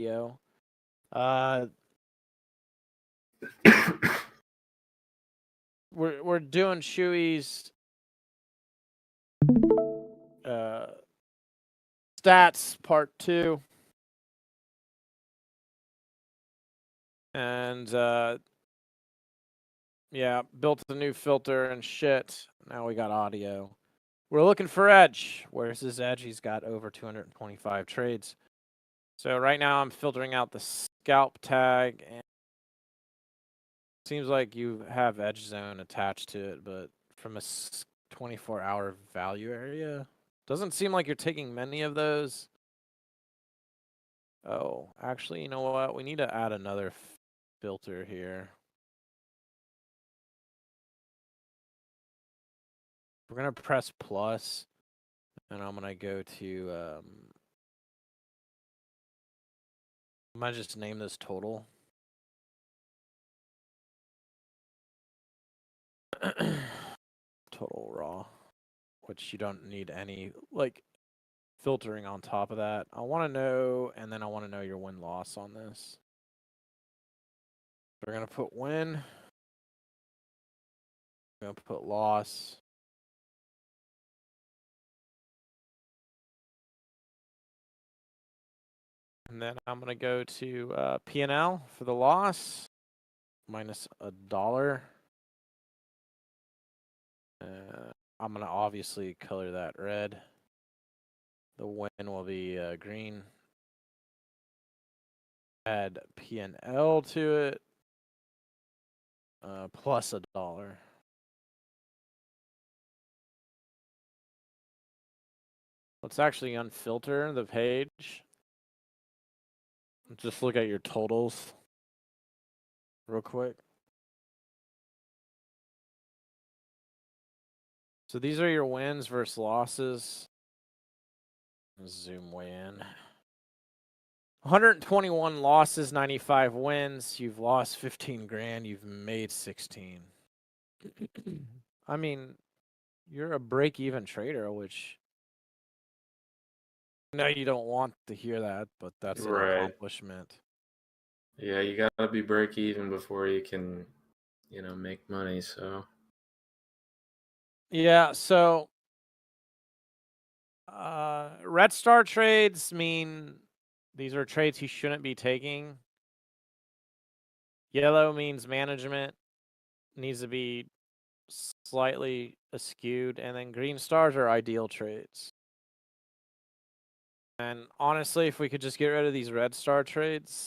audio. We're doing Chewy's stats part 2. And yeah, built a new filter and shit. Now we got audio. We're looking for edge. Where's his edge? He's got over 225 trades. So right now I'm filtering out the scalp tag, and it seems like you have edge zone attached to it, but from a 24-hour value area, doesn't seem like you're taking many of those. Oh, actually, you know what? We need to add another filter here. We're going to press plus, and I'm going to go to, I might just name this total. Total raw, which you don't need any, like, filtering on top of that. I want to know, and then I want to know your win-loss on this. We're going to put win. We're going to put loss. And then I'm going to go to P&L for the loss, minus $1. I'm going to obviously color that red. The win will be green. Add P&L to it, plus $1. Let's actually unfilter the page. Just look at your totals real quick. So these are your wins versus losses. Zoom way in. 121 losses, 95 wins. You've lost 15 grand. You've made 16. I mean, you're a break-even trader, which no, you don't want to hear that, but that's an accomplishment. Yeah, you gotta be break even before you can, make money. So yeah, so red star trades mean these are trades he shouldn't be taking. Yellow means management needs to be slightly askewed, and then green stars are ideal trades. And honestly, if we could just get rid of these red star trades,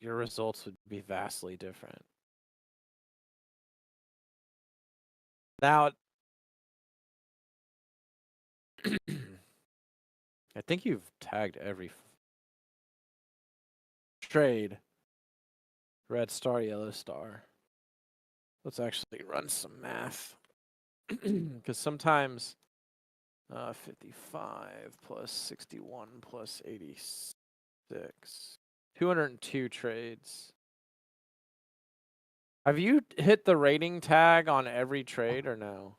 your results would be vastly different. Now, I think you've tagged every trade. Red star, yellow star. Let's actually run some math. Because sometimes 55 plus 61 plus 86. 202 trades. Have you hit the rating tag on every trade or no?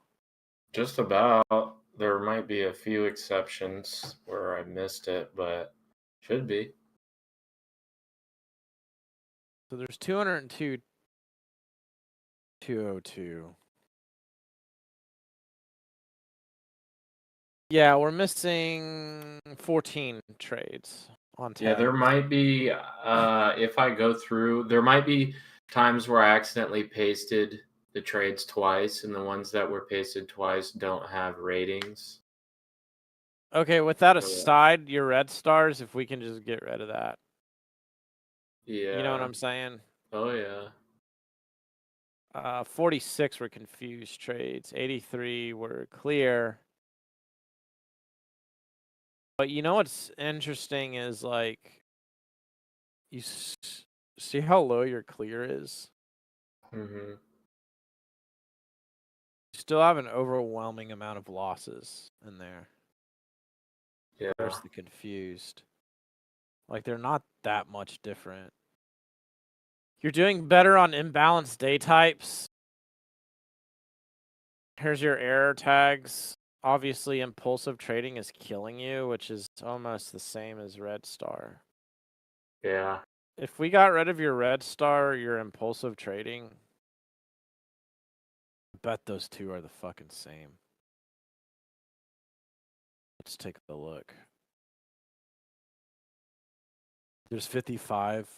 just about. There might be a few exceptions where I missed it, but should be. So there's 202, 202. Yeah, we're missing 14 trades on tag. Yeah, there might be, if I go through, there might be times where I accidentally pasted the trades twice, and the ones that were pasted twice don't have ratings. Okay, with that aside, your red stars, if we can just get rid of that. Yeah. You know what I'm saying? Oh, yeah. 46 were confused trades. 83 were clear. But you know what's interesting is, like, you see how low your clear is? Mm-hmm. You still have an overwhelming amount of losses in there. Yeah. There's the confused. Like, they're not that much different. You're doing better on imbalanced day types. Here's your error tags. Obviously, impulsive trading is killing you, which is almost the same as red star. Yeah. If we got rid of your red star, your impulsive trading, I bet those two are the fucking same. Let's take a look. There's 55.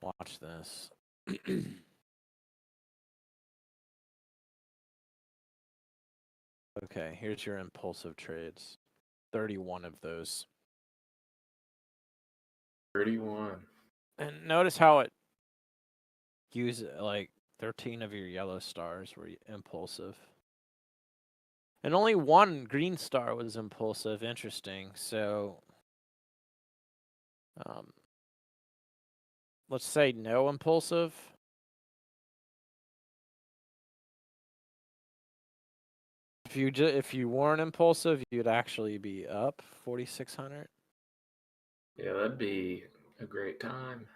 Watch this. Okay, here's your impulsive trades. 31 of those. 31. And notice how it uses like 13 of your yellow stars were impulsive. And only one green star was impulsive. Interesting. So let's say no impulsive. If you weren't impulsive, you'd actually be up 4,600. Yeah, that'd be a great time.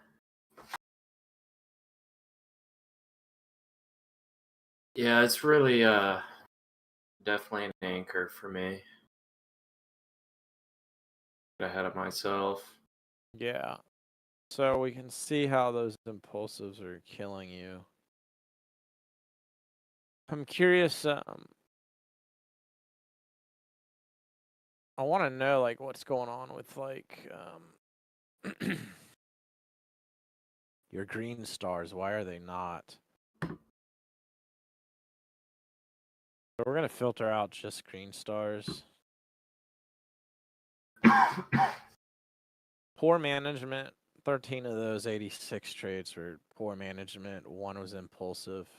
Yeah, it's really definitely an anchor for me. Ahead of myself. Yeah. So we can see how those impulsives are killing you. I'm curious. I want to know like what's going on with like your green stars. Why are they not? So we're gonna filter out just green stars. Poor management. 13 of those 86 trades were poor management. One was impulsive.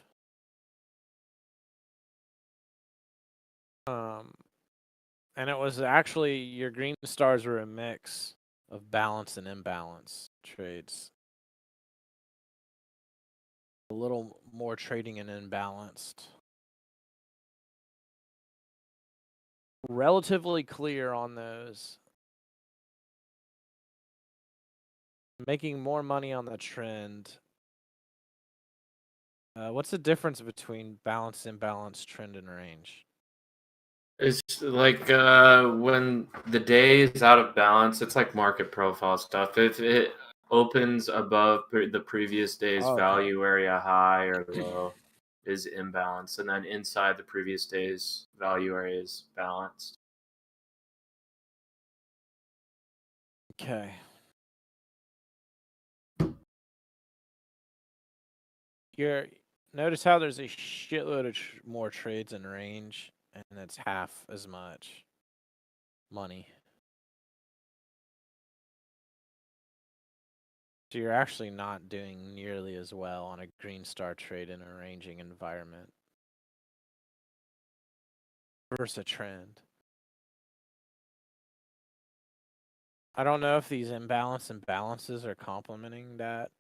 And it was actually your green stars were a mix of balance and imbalance trades. A little more trading and imbalanced. Relatively clear on those. Making more money on the trend. What's the difference between balance, imbalance, trend, and range? It's like when the day is out of balance, it's like market profile stuff. If it opens above the previous day's value area high or low, is imbalanced, and then inside the previous day's value area is balanced. Okay. Notice how there's a shitload of more trades in range, and it's half as much money. So you're actually not doing nearly as well on a green star trade in a ranging environment versus a trend. I don't know if these imbalance and balances are complementing that.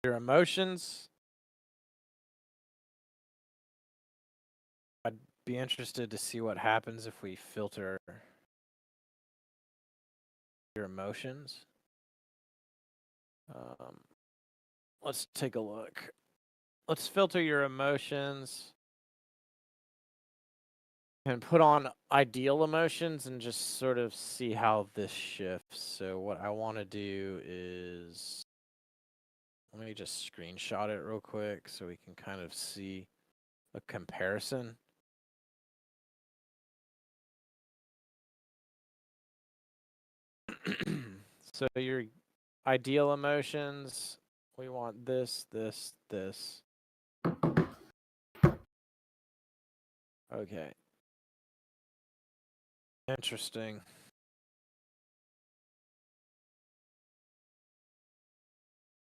Your emotions. I'd be interested to see what happens if we filter your emotions. Let's take a look. Let's filter your emotions and put on ideal emotions and just sort of see how this shifts. So what I want to do is, let me just screenshot it real quick so we can kind of see a comparison. So your ideal emotions, we want this, this, this. Okay. Interesting.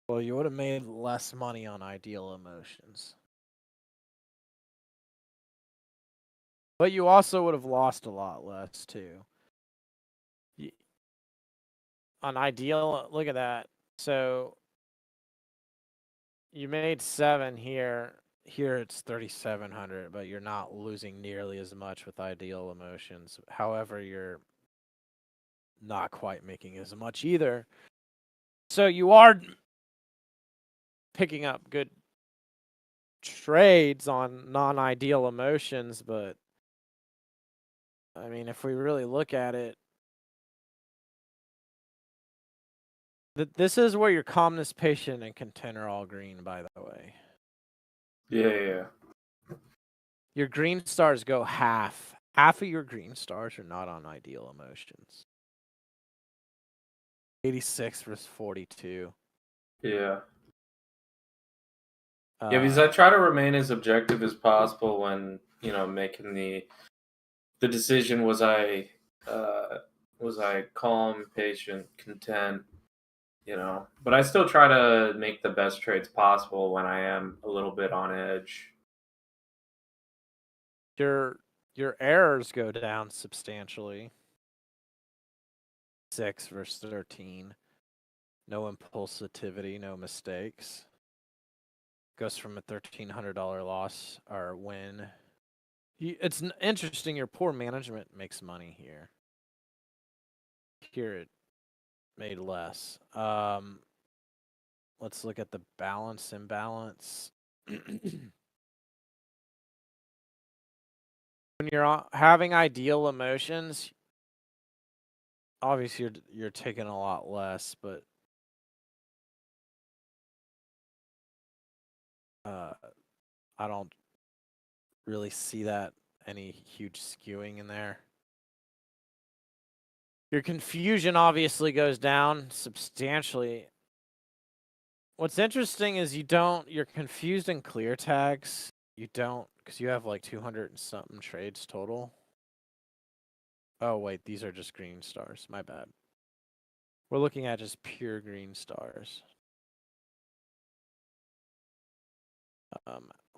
Well, you would have made less money on ideal emotions. But you also would have lost a lot less, too. On ideal, look at that. So you made 7 here. Here it's 3,700, but you're not losing nearly as much with ideal emotions. However, you're not quite making as much either. So you are picking up good trades on non-ideal emotions, but I mean, if we really look at it, this is where your calmness, patient, and content are all green, by the way. Yeah. Your green stars go half. Half of your green stars are not on ideal emotions. 86 versus 42. Yeah. Yeah, because I try to remain as objective as possible when, making the decision. Was I calm, patient, content, but I still try to make the best trades possible when I am a little bit on edge. Your errors go down substantially. 6 versus 13. No impulsivity, no mistakes. Goes from a $1,300 loss or win. It's interesting. Your poor management makes money here. Here it made less. Let's look at the balance imbalance. When you're having ideal emotions, obviously you're taking a lot less, but I don't really see that any huge skewing in there. Your confusion obviously goes down substantially. What's interesting is you're confused in clear tags. You don't, because you have like 200 and something trades total. Oh, wait, these are just green stars. My bad. We're looking at just pure green stars.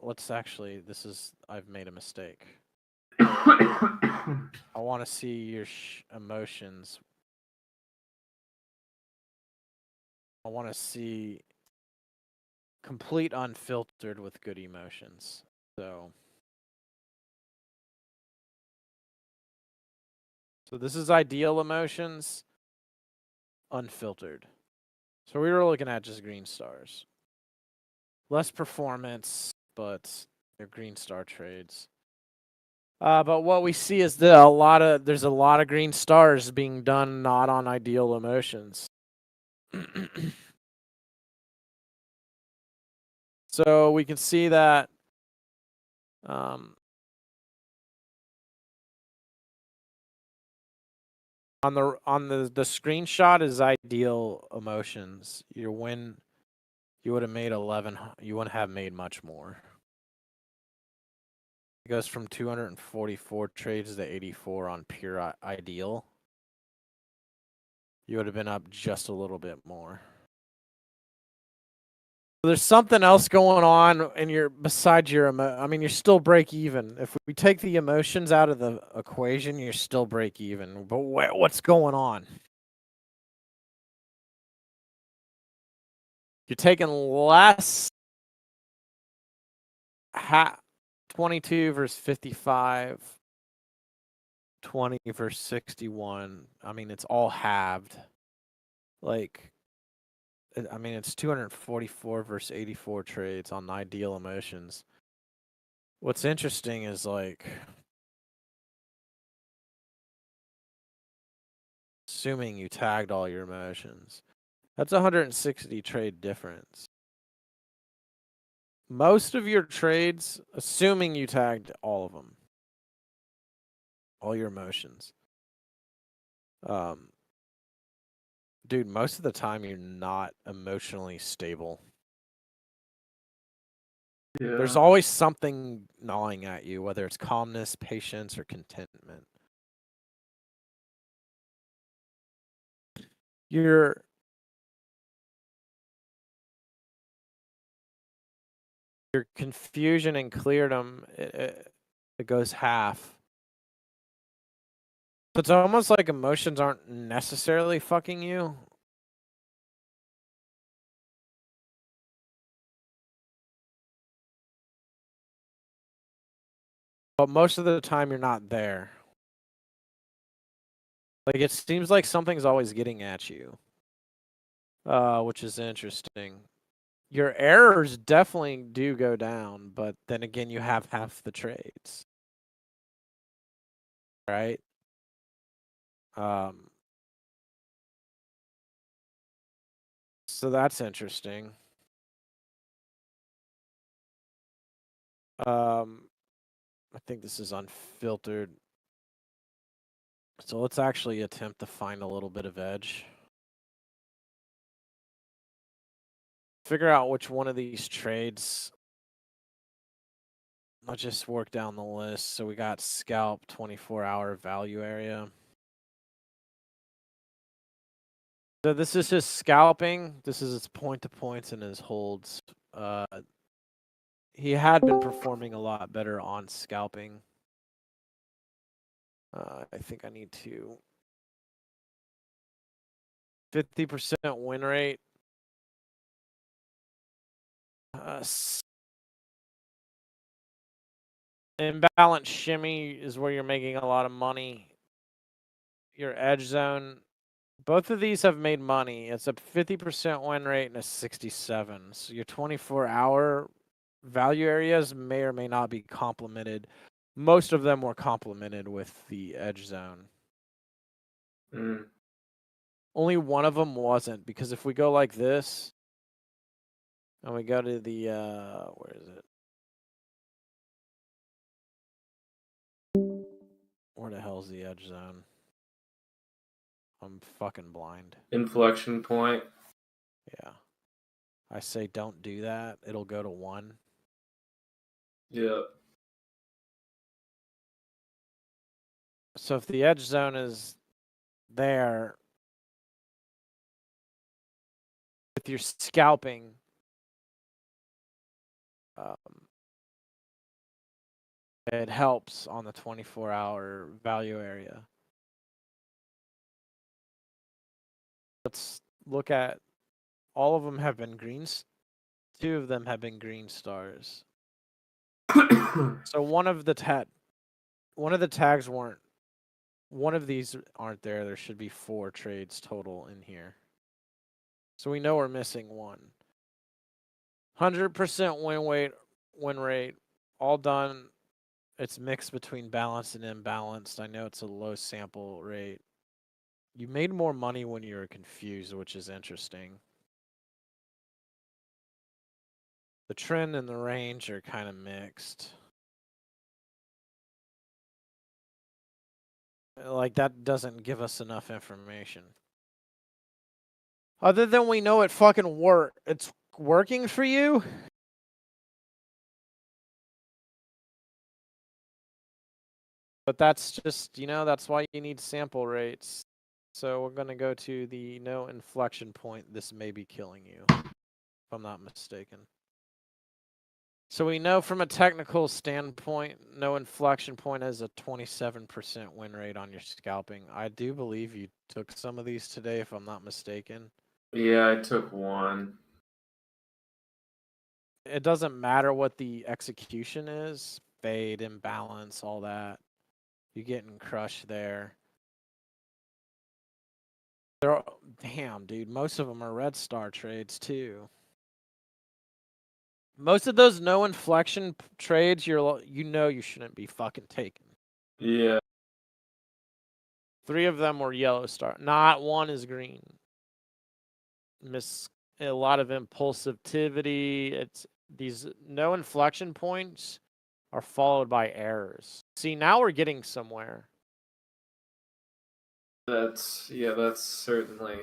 Let's actually, I've made a mistake. I want to see your emotions. I want to see complete unfiltered with good emotions. So this is ideal emotions, unfiltered. So we were looking at just green stars. Less performance, but they're green star trades. But what we see is there's a lot of green stars being done not on ideal emotions. So we can see that on the screenshot is ideal emotions. Your win, you would have made 11. You wouldn't have made much more. It goes from 244 trades to 84 on pure ideal. You would have been up just a little bit more. There's something else going on besides your you're still break even. If we take the emotions out of the equation, you're still break even. But what's going on? You're taking less 22 versus 55, 20 versus 61. I mean, it's all halved. It's 244 versus 84 trades on ideal emotions. What's interesting is assuming you tagged all your emotions, that's 160 trade difference. Most of your trades, assuming you tagged all of them, all your emotions. Dude, most of the time you're not emotionally stable. Yeah. There's always something gnawing at you, whether it's calmness, patience, or contentment. Your confusion and cleardom, it goes half. It's almost like emotions aren't necessarily fucking you. But most of the time you're not there. Like it seems like something's always getting at you. Which is interesting. Your errors definitely do go down, but then again, you have half the trades, right? So that's interesting. I think this is unfiltered. So let's actually attempt to find a little bit of edge. Figure out which one of these trades. I'll just work down the list. So we got scalp 24-hour value area. So this is his scalping. This is his point-to-points and his holds. He had been performing a lot better on scalping. I think I need to 50% win rate. Imbalance shimmy is where you're making a lot of money. Your edge zone, both of these have made money. It's a 50% win rate and a 67. So your 24-hour value areas may or may not be complemented. Most of them were complemented with the edge zone. Only one of them wasn't, because if we go like this, and we go to the, where is it? Where the hell's the edge zone? I'm fucking blind. Inflection point. Yeah. I say don't do that. It'll go to 1. Yeah. So if the edge zone is there, with your scalping, it helps on the 24-hour value area. Let's look at, all of them have been greens. 2 of them have been green stars. So one of the tags weren't, one of these aren't there. There should be 4 trades total in here. So we know we're missing 1. 100% win rate, all done. It's mixed between balanced and imbalanced. I know it's a low sample rate. You made more money when you were confused, which is interesting. The trend and the range are kind of mixed. Like, that doesn't give us enough information. Other than we know it fucking it's working for you. But that's just, that's why you need sample rates. So we're going to go to the no inflection point. This may be killing you, if I'm not mistaken. So we know from a technical standpoint, no inflection point has a 27% win rate on your scalping. I do believe you took some of these today, if I'm not mistaken. Yeah, I took 1. It doesn't matter what the execution is. Fade, imbalance, all that. You're getting crushed there. Damn, dude. Most of them are red star trades, too. Most of those no inflection trades, you shouldn't be fucking taking. Yeah. 3 of them were yellow star. Not 1 is green. Miss a lot of impulsivity. It's these no inflection points are followed by errors. See, now we're getting somewhere. That's certainly.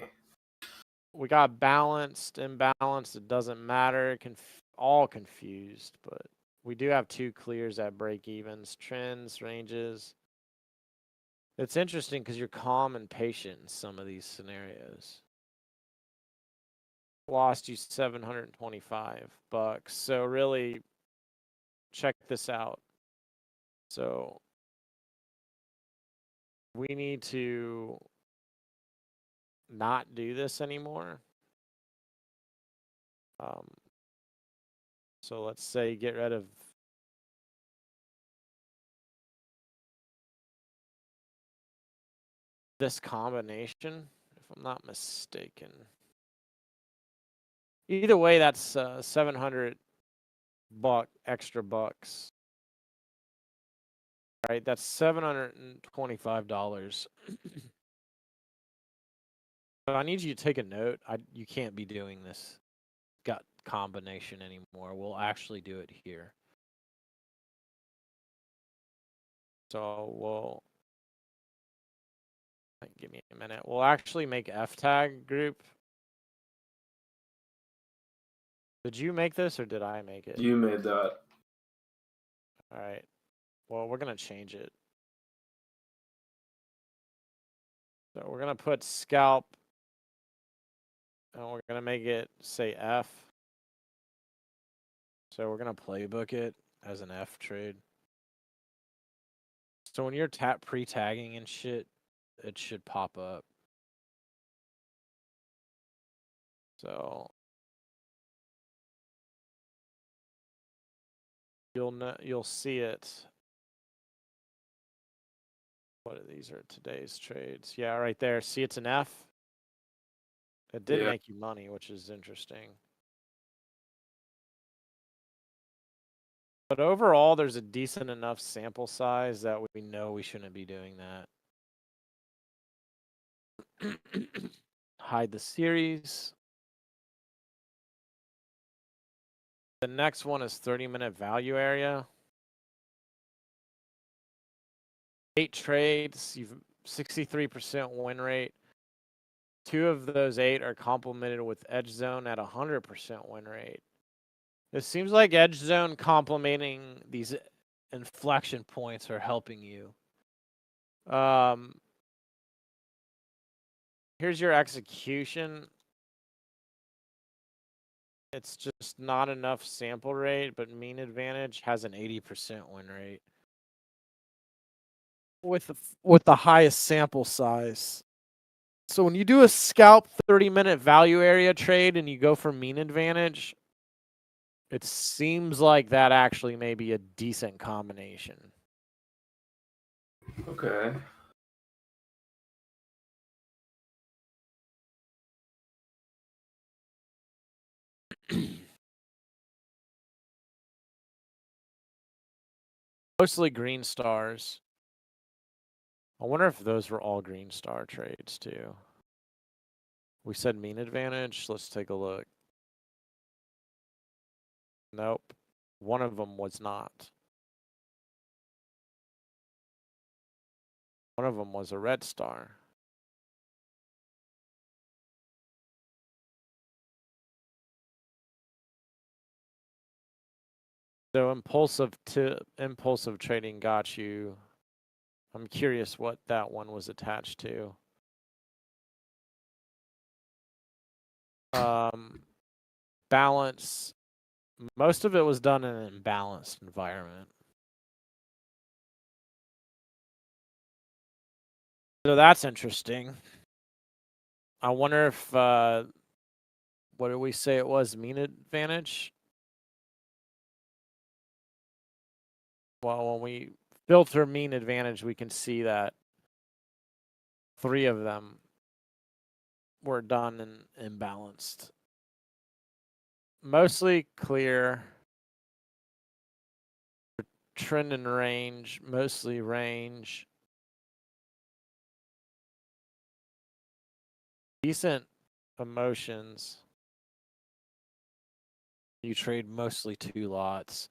We got balanced, imbalanced. It doesn't matter. All confused, but we do have 2 clears at break evens, trends, ranges. It's interesting because you're calm and patient in some of these scenarios. Lost you $725. So really, check this out. So we need to not do this anymore. So let's say get rid of this combination, if I'm not mistaken. Either way, that's 700 extra bucks. Right, that's $725. So I need you to take a note. You can't be doing this gut combination anymore. We'll actually do it here. So give me a minute. We'll actually make F-tag group. Did you make this or did I make it? You made that. All right. Well, we're going to change it. So we're going to put scalp and we're going to make it say F. So we're going to playbook it as an F trade. So when you're pre-tagging and shit, it should pop up. So you'll see it. These are today's trades. Yeah, right there. See, it's an F. It did make you money, which is interesting. But overall, there's a decent enough sample size that we know we shouldn't be doing that. Hide the series. The next one is 30-minute value area. 8 trades, you've 63% win rate. 2 of those 8 are complemented with edge zone at 100% win rate. It seems like edge zone complementing these inflection points are helping you. Here's your execution. It's just not enough sample rate, but mean advantage has an 80% win rate. With the highest sample size. So when you do a scalp 30-minute value area trade and you go for mean advantage, it seems like that actually may be a decent combination. Okay. Mostly green stars. I wonder if those were all green star trades too. We said mean advantage. Let's take a look. Nope. One of them was not. One of them was a red star. So impulsive trading got you. I'm curious what that one was attached to. Balance. Most of it was done in an imbalanced environment. So that's interesting. I wonder if, what did we say it was? Mean advantage? Well, when we filter mean advantage, we can see that 3 of them were done and imbalanced. Mostly clear. Trend and range, mostly range. Decent emotions. You trade mostly 2 lots.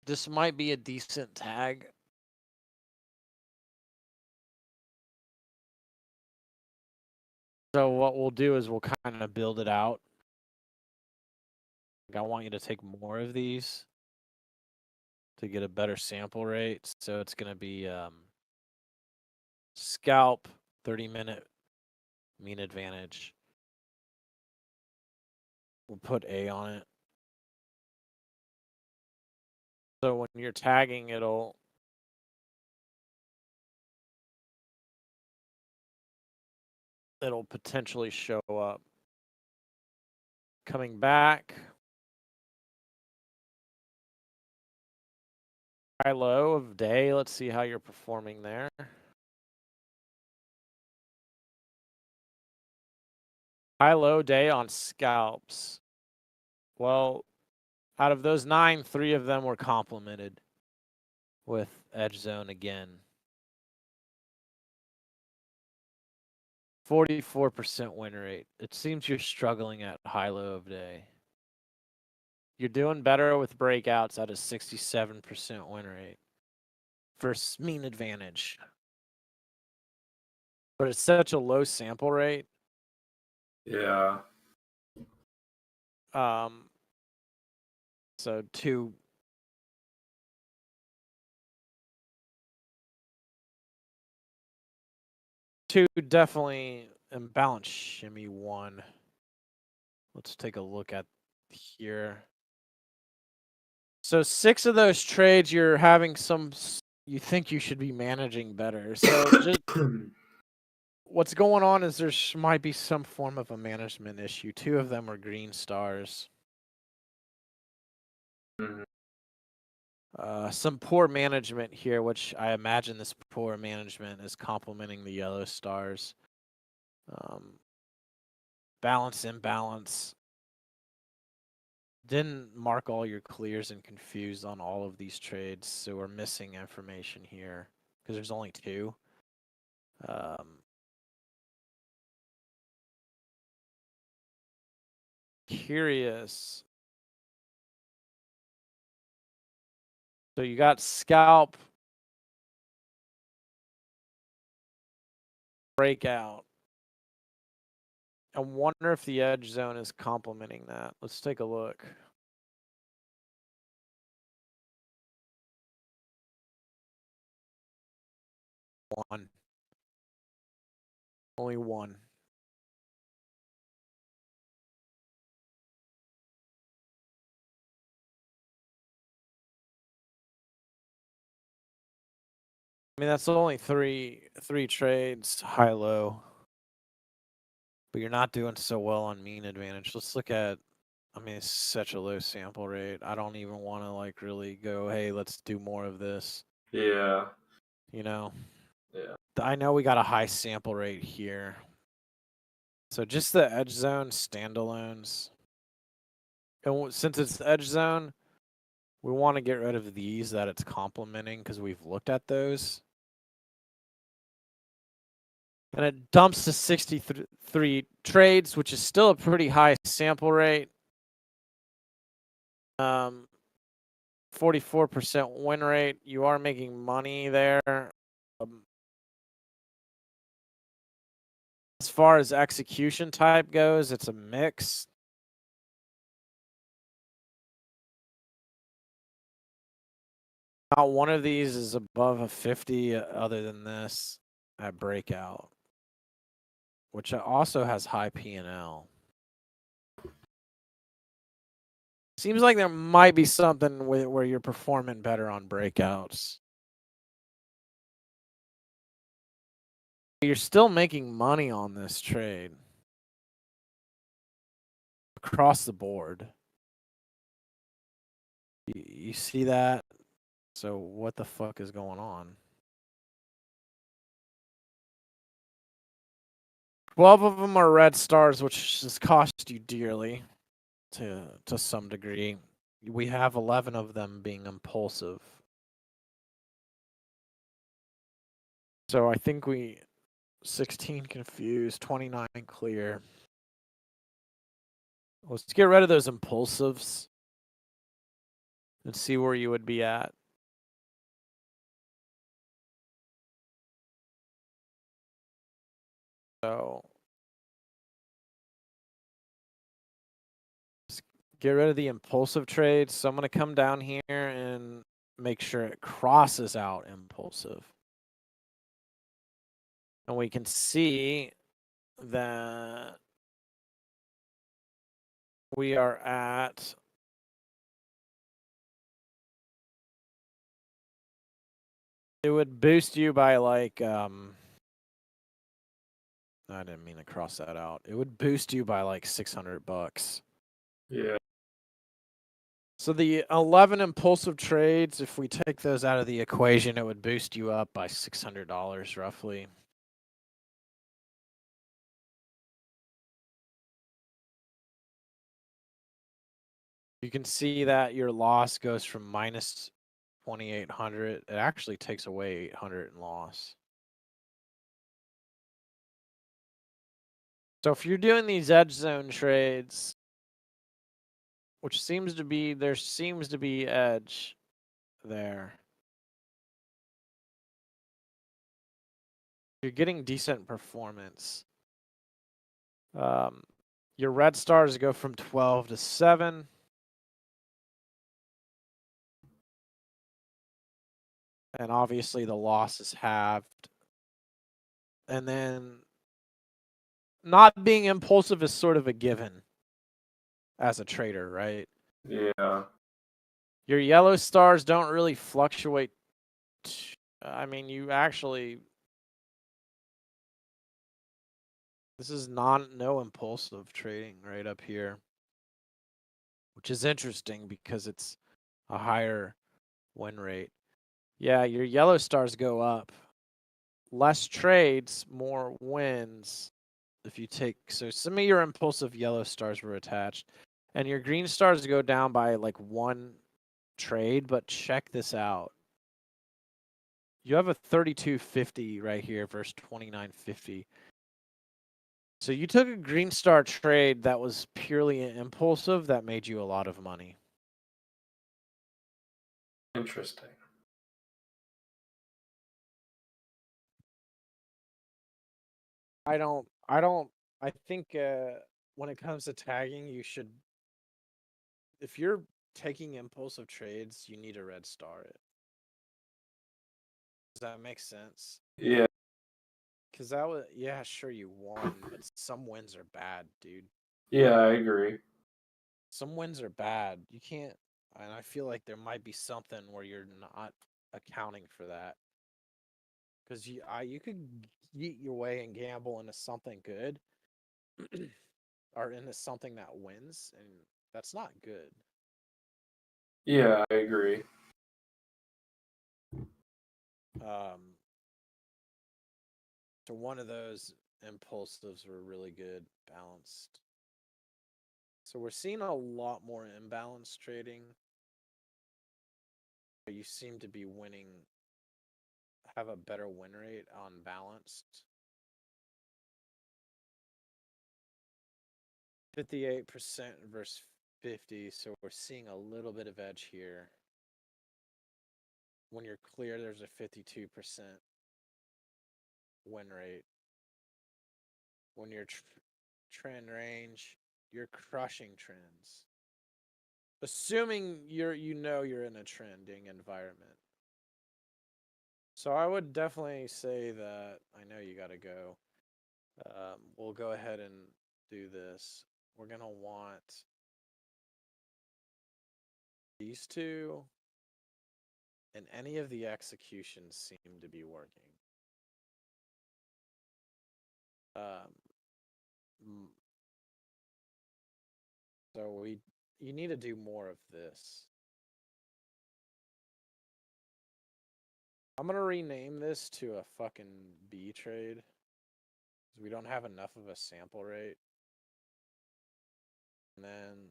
This might be a decent tag. So what we'll do is we'll kind of build it out. I want you to take more of these to get a better sample rate. So it's going to be scalp 30-minute mean advantage. We'll put A on it. So when you're tagging, it'll potentially show up. Coming back. High low of day. Let's see how you're performing there. High-low day on scalps. Well, out of those 9, 3 of them were complemented with edge zone again. 44% win rate. It seems you're struggling at high-low of day. You're doing better with breakouts at a 67% win rate versus mean advantage. But it's such a low sample rate. Yeah. So two definitely imbalanced shimmy 1. Let's take a look at here. So 6 of those trades you're having you think you should be managing better. So just what's going on is there might be some form of a management issue. 2 of them are green stars. Mhm. Some poor management here, which I imagine this poor management is complementing the yellow stars. Balance, imbalance. Didn't mark all your clears and confused on all of these trades, so we're missing information here because there's only 2. Curious. So you got scalp, breakout. I wonder if the edge zone is complementing that. Let's take a look. One. Only 1. I mean, that's only three trades, high-low. But you're not doing so well on mean advantage. Let's look at, I mean, it's such a low sample rate. I don't even want to like really go, hey, let's do more of this. Yeah. You know? Yeah. I know we got a high sample rate here. So just the edge zone standalones. And since it's the edge zone, we want to get rid of these that it's complementing because we've looked at those. And it dumps to 63 trades, which is still a pretty high sample rate. 44% win rate. You are making money there. As far as execution type goes, it's a mix. Not one of these is above a 50 other than this at breakout, which also has high P&L. Seems like there might be something where you're performing better on breakouts. You're still making money on this trade across the board. You see that? So what the fuck is going on? 12 of them are red stars, which has cost you dearly to some degree. We have 11 of them being impulsive. So I think 16 confused, 29 clear. Let's get rid of those impulsives and see where you would be at. So get rid of the impulsive trades. So I'm going to come down here and make sure it crosses out impulsive. And we can see that we are at it would boost you by like I didn't mean to cross that out. It would boost you by like $600. Yeah. So the 11 impulsive trades, if we take those out of the equation, it would boost you up by $600 roughly. You can see that your loss goes from minus 2,800. It actually takes away 800 in loss. So if you're doing these edge zone trades, which seems to be, there seems to be edge there. You're getting decent performance. Your red stars go from 12 to 7. And obviously the loss is halved. And then not being impulsive is sort of a given as a trader, right? Yeah. Your yellow stars don't really fluctuate. I mean, you actually, this is no impulsive trading right up here, which is interesting because it's a higher win rate. Yeah, your yellow stars go up. Less trades, more wins. If you take, so some of your impulsive yellow stars were attached, and your green stars go down by like 1 trade, but check this out. You have a 3250 right here versus 2950. So you took a green star trade that was purely impulsive that made you a lot of money. Interesting. I think when it comes to tagging, you should, if you're taking impulsive trades, you need to red star it. Does that make sense? Yeah. Because that was, yeah, sure, you won, but some wins are bad, dude. Yeah, I agree. Some wins are bad. You can't, and I feel like there might be something where you're not accounting for that. Because you could eat your way and gamble into something good, or into something that wins, and that's not good. Yeah, I agree. So one of those impulsives were really good, balanced. So we're seeing a lot more imbalanced trading. You seem to be winning, have a better win rate on balanced. 58% versus 50, so we're seeing a little bit of edge here. When you're clear, there's a 52% win rate. When you're trend range, you're crushing trends. Assuming you're in a trending environment. So I would definitely say that, I know you got to go. We'll go ahead and do this. We're going to want these two, and any of the executions seem to be working. So you need to do more of this. I'm gonna rename this to a fucking B trade, because we don't have enough of a sample rate. And then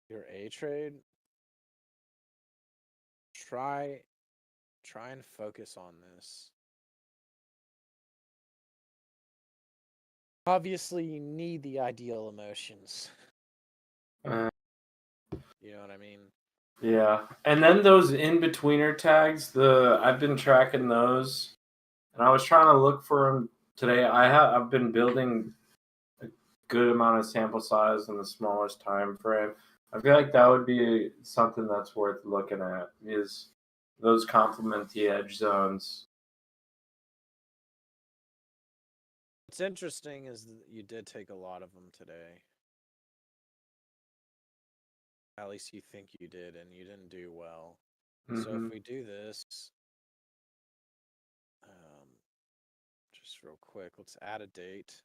your A trade, try and focus on this. Obviously, you need the ideal emotions. You know what I mean? Yeah, and then those in-betweener tags, I've been tracking those, and I was trying to look for them today. I've been building a good amount of sample size in the smallest time frame. I feel like that would be something that's worth looking at, is those complement the edge zones. What's interesting is that you did take a lot of them today. At least you think you did, and you didn't do well. So if we do this, just real quick, let's add a date.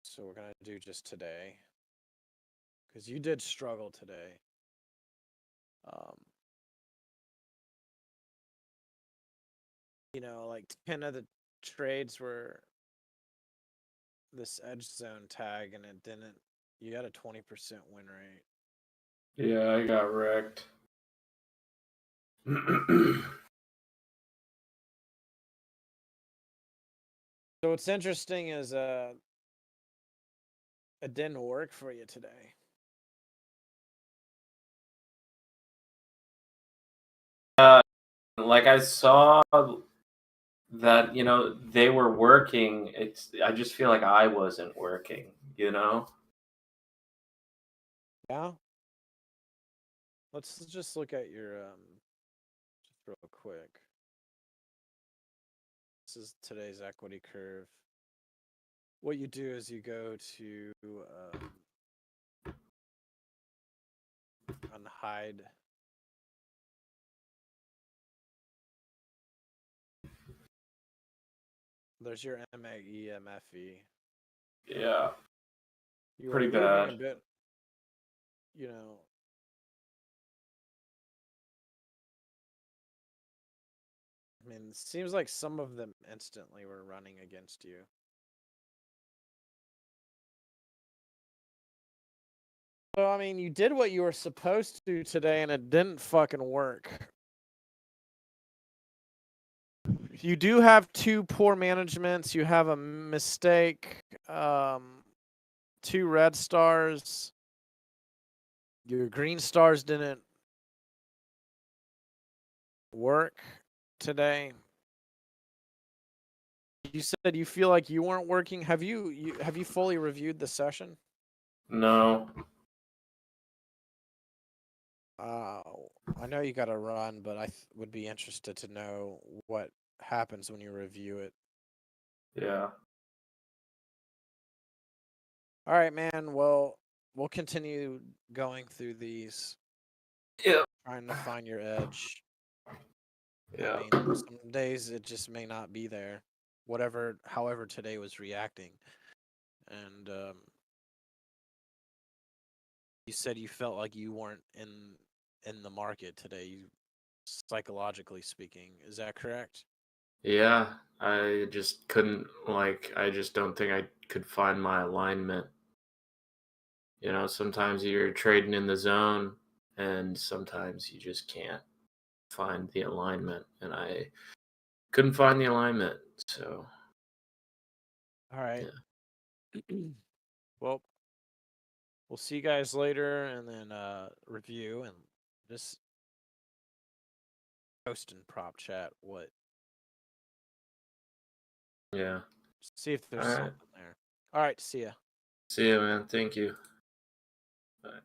So we're gonna do just today, because you did struggle today. You know, like 10 of the trades were this edge zone tag and it didn't. You had a 20% win rate. Yeah, I got wrecked. So what's interesting is it didn't work for you today. Like I saw that, they were working. I just feel like I wasn't working, Yeah. Let's just look at your just real quick. This is today's equity curve. What you do is you go to unhide. There's your MAE, MFE. Yeah. You Pretty are losing a bad. bit, I mean, it seems like some of them instantly were running against you. So, I mean, you did what you were supposed to today and it didn't fucking work. You do have 2 poor managements. You have a mistake, 2 red stars. Your green stars didn't work today. You said you feel like you weren't working. Have you fully reviewed the session? No. I know you got to run, but I would be interested to know what happens when you review it. Yeah. All right, man. Well, we'll continue going through these, Yeah. trying to find your edge. Yeah. I mean, some days it just may not be there. However today was reacting. And you said you felt like you weren't in the market today, psychologically speaking. Is that correct? Yeah. I just couldn't, I just don't think I could find my alignment. Sometimes you're trading in the zone and sometimes you just can't find the alignment. And I couldn't find the alignment. So, All right. yeah. Well, we'll see you guys later and then review and just post in prop chat what Yeah. see if there's All right. something there. All right, see ya. See you, man. Thank you. Bye.